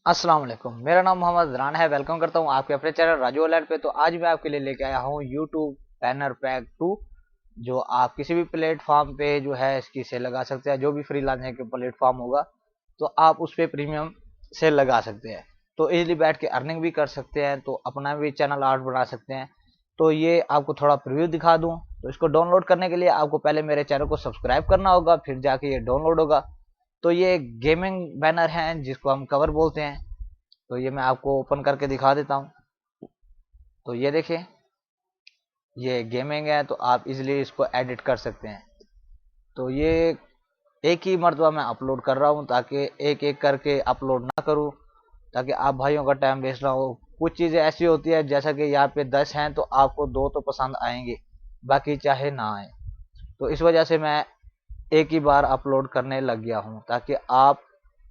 अस्सलाम वालेकुम। मेरा नाम मोहम्मद रान है। वेलकम करता हूँ आपके अपने चैनल राजू ऑनलाइन पे। तो आज मैं आपके लिए लेके आया हूँ यूट्यूब बैनर पैक 2, जो आप किसी भी प्लेटफॉर्म पे जो है इसकी सेल लगा सकते हैं। जो भी फ्रीलांसिंग के प्लेटफॉर्म होगा तो आप उस पे प्रीमियम सेल लगा सकते हैं। तो इजीली बैठ के अर्निंग भी कर सकते हैं, तो अपना भी चैनल आर्ट बना सकते हैं। तो ये आपको थोड़ा प्रीव्यू दिखा दूं। तो इसको डाउनलोड करने के लिए आपको पहले मेरे चैनल को सब्सक्राइब करना होगा, फिर जाके ये डाउनलोड होगा। तो ये गेमिंग बैनर है जिसको हम कवर बोलते हैं। तो ये मैं आपको ओपन करके दिखा देता हूँ। तो ये देखिए, ये गेमिंग है, तो आप इजीली इसको एडिट कर सकते हैं। तो ये एक ही मरतबा मैं अपलोड कर रहा हूँ ताकि एक एक करके अपलोड ना करूँ, ताकि आप भाइयों का टाइम वेस्ट ना हो। कुछ चीज़ें ऐसी होती है, जैसा कि यहाँ पे 10 हैं तो आपको 2 तो पसंद आएंगे, बाकी चाहे ना आए। तो इस वजह से मैं एक ही बार अपलोड करने लग गया हूँ, ताकि आप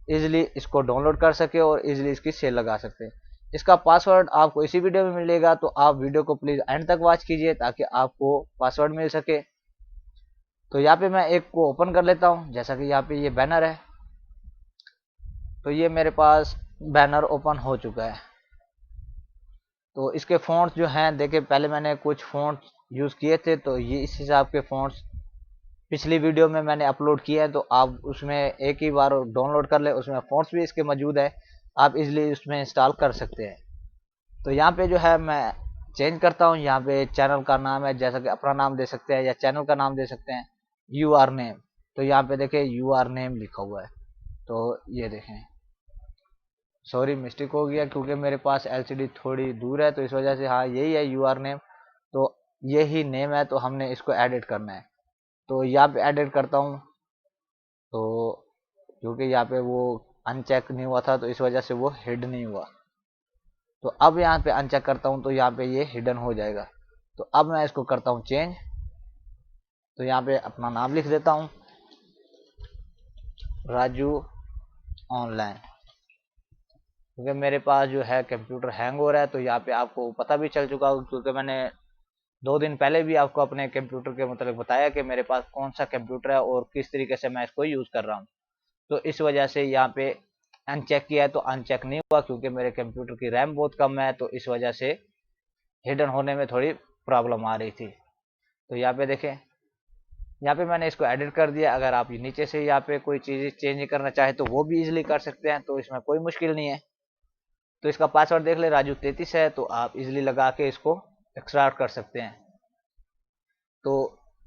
इजीली इसको डाउनलोड कर सके और इजीली इसकी सेल लगा सकते हैं। इसका पासवर्ड आपको इसी वीडियो में मिलेगा, तो आप वीडियो को प्लीज एंड तक वॉच कीजिए ताकि आपको पासवर्ड मिल सके। तो यहाँ पे मैं एक को ओपन कर लेता हूँ। जैसा कि यहाँ पे ये बैनर है, तो ये मेरे पास बैनर ओपन हो चुका है। तो इसके फ़ॉन्ट्स जो हैं, देखिए पहले मैंने कुछ फ़ॉन्ट्स यूज़ किए थे, तो ये इस हिसाब के फ़ॉन्ट्स पिछली वीडियो में मैंने अपलोड किया है। तो आप उसमें एक ही बार डाउनलोड कर ले, उसमें फ़ॉन्ट्स भी इसके मौजूद है, आप इजीली उसमें इंस्टॉल कर सकते हैं। तो यहाँ पे जो है मैं चेंज करता हूँ। यहाँ पे चैनल का नाम है, जैसा कि अपना नाम दे सकते हैं या चैनल का नाम दे सकते हैं, यू आर नेम। तो यहाँ पे देखें यू आर नेम लिखा हुआ है। तो ये देखें, सॉरी मिस्टेक हो गया क्योंकि मेरे पास एलसीडी थोड़ी दूर है, तो इस वजह से हाँ यही है यू आर नेम। तो यही नेम है, तो हमने इसको एडिट करना है। तो यहाँ पे एडिट करता हूँ। तो क्योंकि यहाँ पे वो अनचेक नहीं हुआ था, तो इस वजह से वो हिड नहीं हुआ। तो अब यहाँ पे अनचेक करता हूँ, तो यहाँ पे ये हिडन हो जाएगा। तो अब मैं इसको करता हूँ चेंज। तो यहाँ पे अपना नाम लिख देता हूँ, राजू ऑनलाइन। क्योंकि मेरे पास जो है कंप्यूटर हैंग हो रहा है, तो यहाँ पे आपको पता भी चल चुका होगा, क्योंकि मैंने 2 दिन पहले भी आपको अपने कंप्यूटर के मतलब बताया कि मेरे पास कौन सा कंप्यूटर है और किस तरीके से मैं इसको यूज़ कर रहा हूँ। तो इस वजह से यहाँ पे अनचेक किया है, तो अनचेक नहीं हुआ क्योंकि मेरे कंप्यूटर की रैम बहुत कम है, तो इस वजह से हिडन होने में थोड़ी प्रॉब्लम आ रही थी। तो यहाँ पे देखें, यहाँ पे मैंने इसको एडिट कर दिया। अगर आप नीचे से यहाँ पे कोई चीज़ चेंज करना चाहे तो वो भी इजीली कर सकते हैं, तो इसमें कोई मुश्किल नहीं है। तो इसका पासवर्ड देख ले, राजू 33 है, तो आप इजीली लगा के इसको एक्सट्रैक्ट कर सकते हैं। तो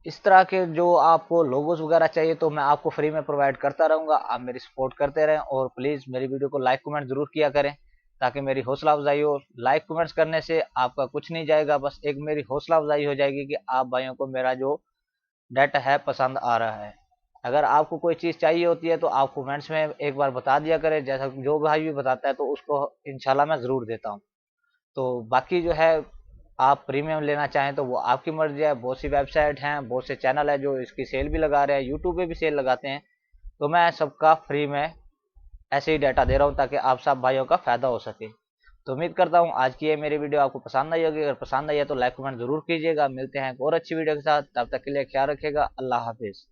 इस तरह के जो आपको लोगोस वगैरह चाहिए, तो मैं आपको फ्री में प्रोवाइड करता रहूँगा। आप मेरी सपोर्ट करते रहें और प्लीज़ मेरी वीडियो को लाइक कमेंट ज़रूर किया करें, ताकि मेरी हौसला अफजाई हो। लाइक कमेंट्स करने से आपका कुछ नहीं जाएगा, बस एक मेरी हौसला अफजाई हो जाएगी कि आप भाइयों को मेरा जो डाटा है पसंद आ रहा है। अगर आपको कोई चीज़ चाहिए होती है तो आप कमेंट्स में एक बार बता दिया करें, जैसा जो भाई भी बताता है तो उसको इंशाल्लाह मैं ज़रूर देता हूँ। तो बाकी जो है, आप प्रीमियम लेना चाहें तो वो आपकी मर्जी है। बहुत सी वेबसाइट हैं, बहुत से चैनल है जो इसकी सेल भी लगा रहे हैं, यूट्यूब पे भी सेल लगाते हैं। तो मैं सबका फ्री में ऐसे ही डाटा दे रहा हूँ ताकि आप सब भाइयों का फ़ायदा हो सके। तो उम्मीद करता हूँ आज की ये मेरी वीडियो आपको पसंद आई होगी। अगर पसंद आई है तो लाइक कमेंट ज़रूर कीजिएगा। मिलते हैं एक और अच्छी वीडियो के साथ, तब तक के लिए ख्याल रखिएगा। अल्लाह हाफिज़।